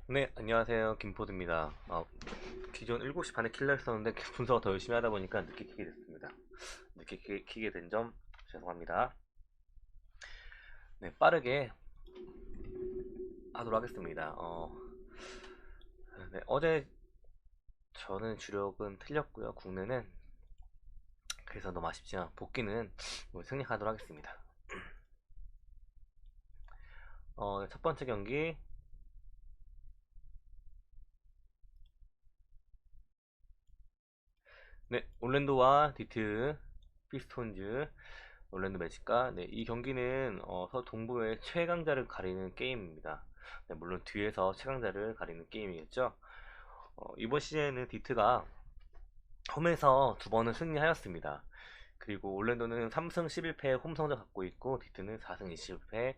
네, 안녕하세요. 김포드입니다. 기존 7시 반에 킬러 했었는데 분석을 더 열심히 하다 보니까 늦게 키게 됐습니다. 늦게 키게 된 점 죄송합니다. 네, 빠르게 하도록 하겠습니다. 네, 어제 저는 주력은 틀렸고요. 국내는 그래서 너무 아쉽지만 복귀는 오늘 승리하도록 하겠습니다. 첫 번째 경기 네, 올랜도와 디트 피스톤즈 올랜도 매직과 네, 이 경기는 서 동부의 최강자를 가리는 게임입니다. 네, 물론 뒤에서 최강자를 가리는 게임이겠죠. 이번 시즌에는 디트가 홈에서 두 번을 승리하였습니다. 그리고 올랜도는 3승 11패 홈 성적 갖고 있고 디트는 4승 20패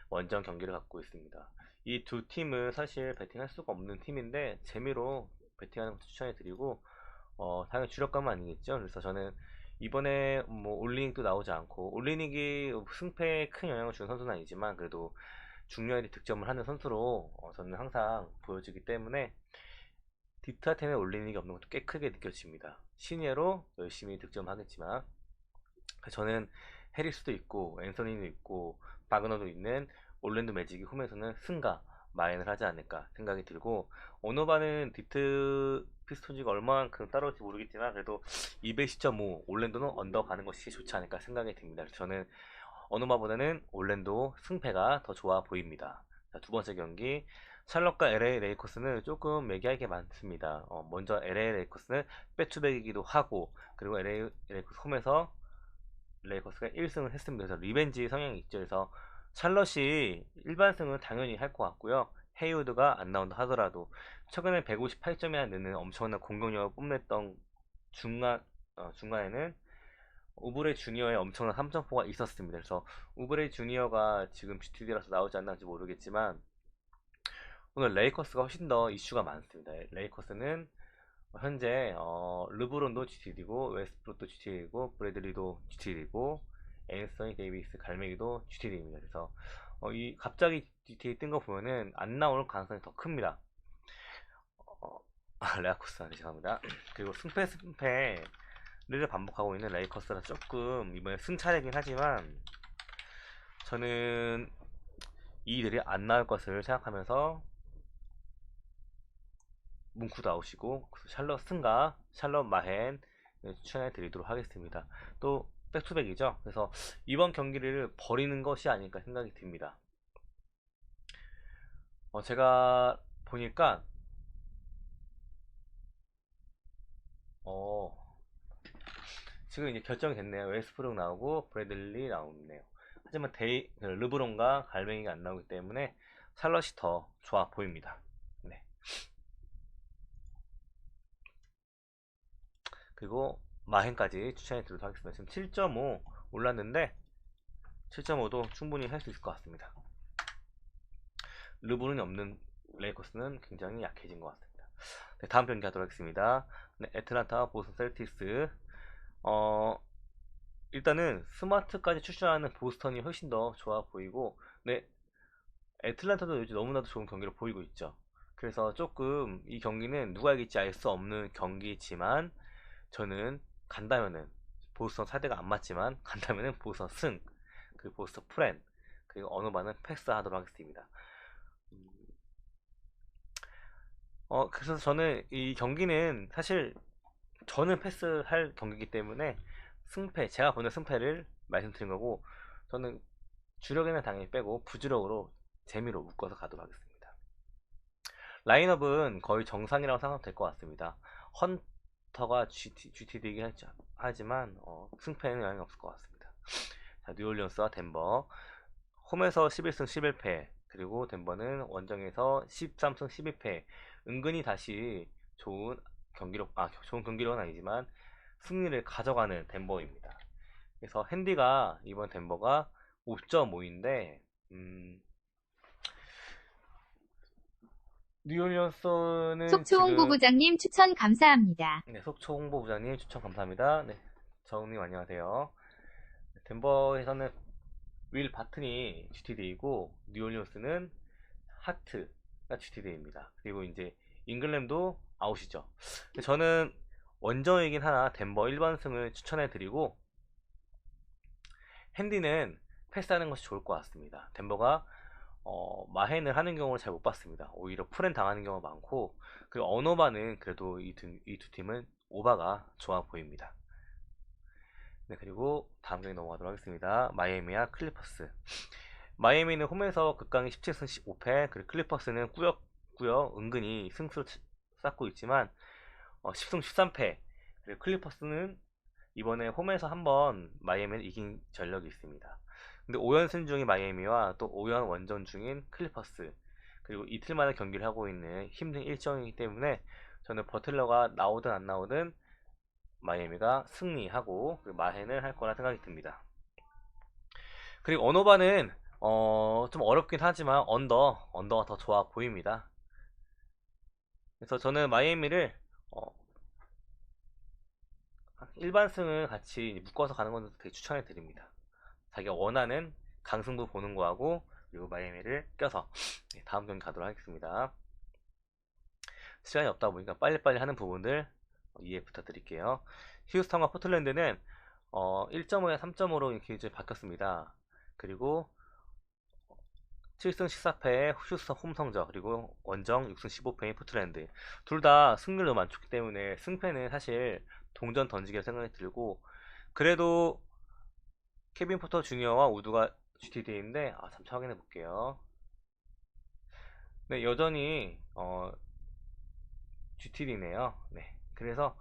원정 경기를 갖고 있습니다. 이 두 팀은 사실 베팅할 수가 없는 팀인데 재미로 베팅하는 것도 추천해드리고 당연히 주력감은 아니겠죠. 그래서 저는 이번에 뭐 올리닉도 나오지 않고 올리닉이 승패에 큰 영향을 주는 선수는 아니지만 그래도 중요한 득점을 하는 선수로 저는 항상 보여지기 때문에 디트한테는 올리닉이 없는 것도 꽤 크게 느껴집니다. 시니어로 열심히 득점하겠지만 저는 해리스도 있고 앤서니도 있고 바그너도 있는 올랜도 매직이 홈에서는 승가 마인을 하지 않을까 생각이 들고 오노바는 디트 피스톤즈가 얼마만큼 따라올지 모르겠지만 그래도 210.5 올랜도는 언더 가는 것이 좋지 않을까 생각이 듭니다. 그래서 저는 오노바보다는 올랜도 승패가 더 좋아 보입니다. 자, 두 번째 경기 샬럿과 LA 레이커스는 조금 매기할 게 많습니다. 먼저 LA 레이커스는 백투백이기도 하고 그리고 LA 레이커스 홈에서 레이커스가 1승을 했습니다. 그래서 리벤지 성향이 있죠. 그래서 샬럿이 일반승은 당연히 할 것 같고요. 헤이우드가 안 나온다 하더라도 최근에 158점이나 넣는 엄청난 공격력을 뽐냈던 중간에는 우브레 주니어의 엄청난 3점포가 있었습니다. 그래서 우브레 주니어가 지금 GTD라서 나오지 않는지 모르겠지만 오늘 레이커스가 훨씬 더 이슈가 많습니다. 레이커스는 현재 르브론도 GTD고 웨스트브룩도 GTD고 브래들리도 GTD고 앤서니 데이비스 갈매기도 GTD입니다. 그래서 이 갑자기 GTA 뜬 거 보면은 안 나올 가능성이 더 큽니다. 레아코스 죄송합니다. 그리고 승패를 반복하고 있는 레이커스라 조금 이번에 승차례긴 하지만 저는 이들이 안 나올 것을 생각하면서 뭉크도 아웃이고 샬럿 승가 샬럿 마헨 추천해 드리도록 하겠습니다. 또 백투백이죠. 그래서 이번 경기를 버리는 것이 아닐까 생각이 듭니다. 제가 보니까 어, 지금 이제 결정이 됐네요. 웨스트브룩 나오고 브래들리 나오네요. 하지만 르브론과 갈맹이가 안 나오기 때문에 샬럿이 더 좋아 보입니다. 네. 그리고 마헨까지 추천해 드리도록 하겠습니다. 지금 7.5 올랐는데 7.5도 충분히 할 수 있을 것 같습니다. 르브론이 없는 레이커스는 굉장히 약해진 것 같습니다. 네, 다음 경기 하도록 하겠습니다. 네, 애틀란타 보스턴 셀틱스. 어, 일단은 스마트까지 출전하는 보스턴이 훨씬 더 좋아 보이고, 네, 애틀란타도 요즘 너무나도 좋은 경기를 보이고 있죠. 그래서 조금 이 경기는 누가 이길지 알 수 없는 경기지만 저는 간다면은 보스턴 사대가 안 맞지만 간다면은 보스턴 승, 그리고 보스턴 프렌, 그리고 어느 반은 패스하도록 하겠습니다. 음, 그래서 저는 이 경기는 사실 저는 패스할 경기이기 때문에 제가 보는 승패를 말씀드린 거고, 저는 주력에는 당연히 빼고 부주력으로 재미로 묶어서 가도록 하겠습니다. 라인업은 거의 정상이라고 생각하면 될 것 같습니다. 헌터가 GTD이긴 하지만 승패에는 영향이 없을 것 같습니다. 자, 뉴올리언스와 덴버 홈에서 11승 11패 그리고 덴버는 원정에서 13승 12패 은근히 다시 좋은 경기력은 아니지만 승리를 가져가는 덴버입니다. 그래서 핸디가 이번 덴버가 5.5인데 뉴올리언스는 속초 지금 홍보부장님 추천 감사합니다. 네, 속초 홍보부장님 추천 감사합니다. 네, 정우님 안녕하세요. 덴버에서는 윌 바튼이 GTD이고 뉴올리언스는 하트 GTD입니다. 그리고 이제 잉글랜도 아웃이죠. 근데 저는 원정이긴 하나 덴버 1번승을 추천해드리고 핸디는 패스하는 것이 좋을 것 같습니다. 덴버가 마헨을 하는 경우를 잘 못 봤습니다. 오히려 풀앤 당하는 경우가 많고 그리고 언어바는 그래도 이 두 팀은 오바가 좋아 보입니다. 네, 그리고 다음 경기 넘어가도록 하겠습니다. 마이애미와 클리퍼스. 마이애미는 홈에서 극강의 17승 15패, 그리고 클리퍼스는 꾸역꾸역 은근히 승수를 쌓고 있지만 10승 13패. 그리고 클리퍼스는 이번에 홈에서 한번 마이애미를 이긴 전력이 있습니다. 근데 5연승 중인 마이애미와 또 5연 원정 중인 클리퍼스, 그리고 이틀만에 경기를 하고 있는 힘든 일정이기 때문에 저는 버틀러가 나오든 안 나오든 마이애미가 승리하고 마헨을 할 거라 생각이 듭니다. 그리고 언어바는 좀 어렵긴 하지만 언더가 더 좋아 보입니다. 그래서 저는 마이애미를 일반승을 같이 묶어서 가는 건 되게 추천해 드립니다. 자기가 원하는 강승부 보는 거하고 그리고 마이애미를 껴서 다음 경기 가도록 하겠습니다. 시간이 없다 보니까 빨리빨리 하는 부분들 이해 부탁드릴게요. 휴스턴과 포틀랜드는 1.5에 3.5로 이렇게 이제 바뀌었습니다. 그리고 7승 14패의 휴스턴 홈 성적, 그리고 원정 6승 15패인 포틀랜드. 둘 다 승률도 많기 때문에 승패는 사실 동전 던지기라 생각이 들고, 그래도 케빈 포터 주니어와 우드가 GTD인데 잠시 확인해 볼게요. 네, 여전히 GTD네요. 네, 그래서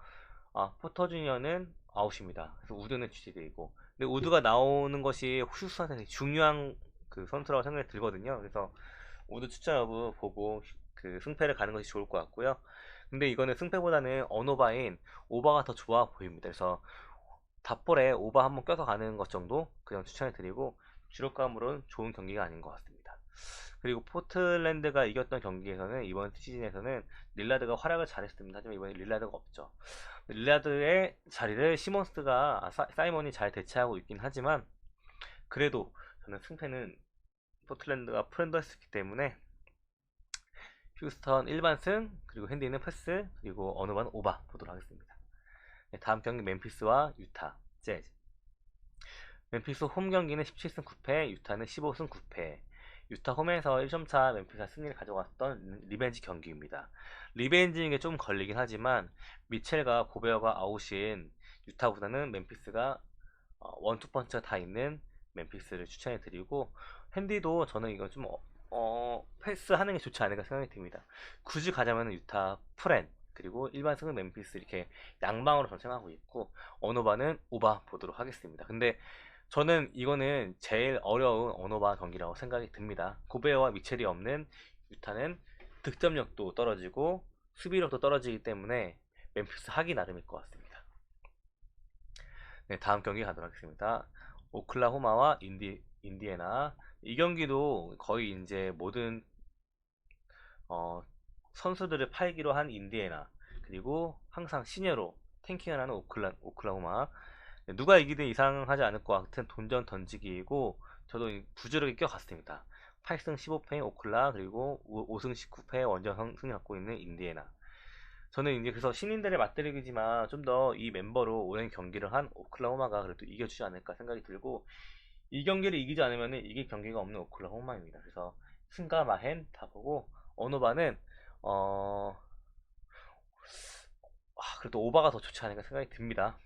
포터 주니어는 아웃입니다. 그래서 우드는 GTD이고, 근데 우드가 나오는 것이 휴스턴한테 중요한 그 선수라고 생각이 들거든요. 그래서 우드 추천 여부 보고 그 승패를 가는 것이 좋을 것 같고요. 근데 이거는 승패보다는 언오바인 오바가 더 좋아 보입니다. 그래서 닷볼에 오바 한번 껴서 가는 것 정도 그냥 추천해 드리고 주력감으로는 좋은 경기가 아닌 것 같습니다. 그리고 포틀랜드가 이겼던 경기에서는 이번 시즌에서는 릴라드가 활약을 잘했습니다. 하지만 이번에 릴라드가 없죠. 릴라드의 자리를 시몬스가 사이먼이 잘 대체하고 있긴 하지만 그래도 저는 승패는 포틀랜드가 프렌더스기 때문에 휴스턴 일반승, 그리고 핸디는 패스, 그리고 어느 반 오바 보도록 하겠습니다. 네, 다음 경기 멤피스와 유타 재즈. 멤피스 홈 경기는 17승 9패, 유타는 15승 9패. 유타 홈에서 1점차 멤피스가 승리를 가져갔던 리벤지 경기입니다. 리벤지인 게 좀 걸리긴 하지만 미첼과 고베어가 아웃인 유타보다는 멤피스가 원투펀치가 다 있는 멤피스를 추천해 드리고, 핸디도 저는 이거 좀 패스하는 게 좋지 않을까 생각이 듭니다. 굳이 가자면 유타 프렌, 그리고 일반승은 멤피스 이렇게 양방으로 전쟁하고 있고 언어바는 오바 보도록 하겠습니다. 근데 저는 이거는 제일 어려운 언어바 경기라고 생각이 듭니다. 고베어와 미첼이 없는 유타는 득점력도 떨어지고 수비력도 떨어지기 때문에 멤피스 하기 나름일 것 같습니다. 네, 다음 경기 가도록 하겠습니다. 오클라호마와 인디애나. 이 경기도 거의 이제 모든 선수들을 팔기로 한 인디애나, 그리고 항상 시니어로 탱킹을 하는 오클라호마. 네, 누가 이기든 이상하지 않을 것 같은 돈전 던지기이고 저도 부지런히 껴갔습니다. 8승 15패 오클라, 그리고 5승 19패 원정 승리 갖고 있는 인디애나. 저는 이제 그래서 신인들의 맞대결이지만 좀 더 이 멤버로 오랜 경기를 한 오클라호마가 그래도 이겨주지 않을까 생각이 들고, 이 경기를 이기지 않으면 이길 경기가 없는 오클라호마입니다. 그래서 승과 마헨 다 보고 언어바는 그래도 오바가 더 좋지 않을까 생각이 듭니다.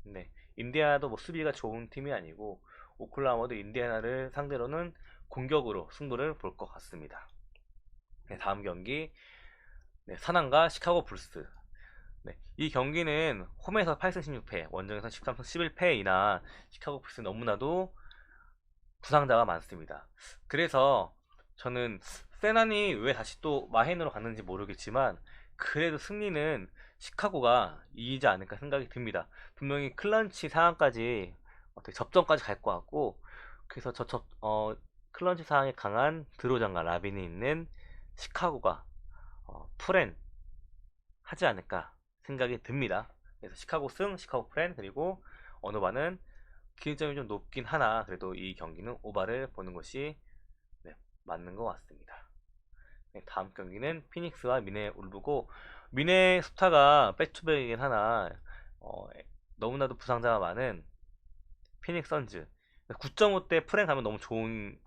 네, 인디애나도 뭐 수비가 좋은 팀이 아니고 오클라호마도 인디애나를 상대로는 공격으로 승부를 볼 것 같습니다. 네, 다음 경기 사난과 시카고 불스. 네, 이 경기는 홈에서 8승 16패, 원정에서 13승 11패이나 시카고 불스 너무나도 부상자가 많습니다. 그래서 저는 세난이 왜 다시 또 마헨으로 갔는지 모르겠지만 그래도 승리는 시카고가 이기지 않을까 생각이 듭니다. 분명히 클런치 상황까지 어떻게 접전까지 갈 것 같고, 그래서 클런치 상황에 강한 드로장과 라빈이 있는 시카고가 프렌 하지 않을까 생각이 듭니다. 그래서 시카고 승, 시카고 프렌, 그리고 언어바는 기준점이 좀 높긴 하나 그래도 이 경기는 오바를 보는 것이 맞는 것 같습니다. 네, 다음 경기는 피닉스와 미네 울브고, 미네소타가 백투백이긴 하나 어, 너무나도 부상자가 많은 피닉스 선즈. 9.5대 프랭 가면 너무 좋은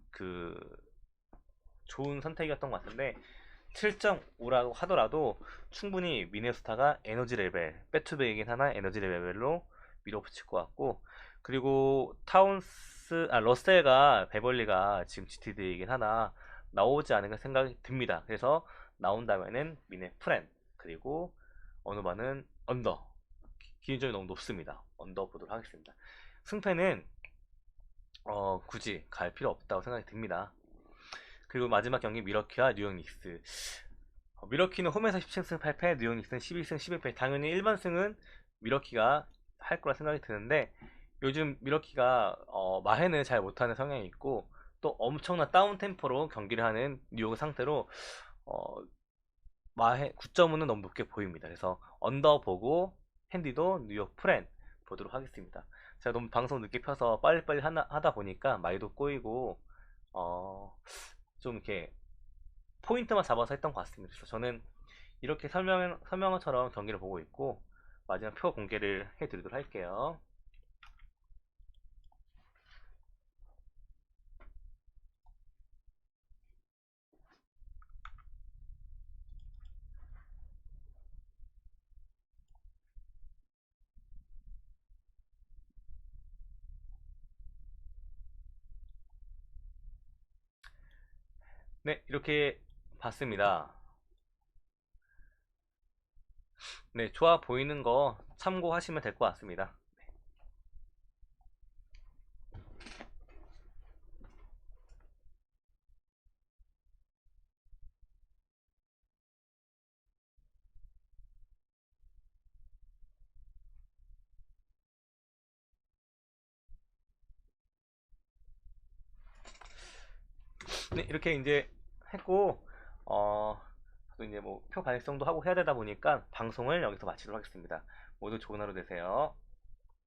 선택이었던 것 같은데, 7.5라고 하더라도 충분히 미네소타가 에너지 레벨, 백투백이긴 하나 에너지 레벨로 밀어붙일 것 같고, 그리고 러셀과 베벌리가 지금 GTD이긴 하나 나오지 않을까 생각이 듭니다. 그래서 나온다면은 미네 프렌, 그리고 어느 바는 언더, 기준점이 너무 높습니다. 언더 보도록 하겠습니다. 승패는 굳이 갈 필요 없다고 생각이 듭니다. 그리고 마지막 경기 미러키와 뉴욕 닉스. 미러키는 홈에서 17승 8패, 뉴욕 닉스는 12승 11패. 당연히 1번승은 미러키가 할 거라 생각이 드는데, 요즘 미러키가 마해는 잘 못하는 성향이 있고, 또 엄청난 다운 템포로 경기를 하는 뉴욕 상태로 어, 마해 9.5는 너무 높게 보입니다. 그래서 언더 보고 핸디도 뉴욕 프렌 보도록 하겠습니다. 제가 너무 방송 늦게 펴서 빨리빨리 하다 보니까 말도 꼬이고 좀 이렇게 포인트만 잡아서 했던 것 같습니다. 그래서 저는 이렇게 설명처럼 경기를 보고 있고, 마지막 표 공개를 해드리도록 할게요. 네, 이렇게 봤습니다. 네, 좋아 보이는 거 참고하시면 될 것 같습니다. 네, 이렇게 이제 했고, 저도 이제 뭐 표 발송도 하고 해야 되다 보니까 방송을 여기서 마치도록 하겠습니다. 모두 좋은 하루 되세요.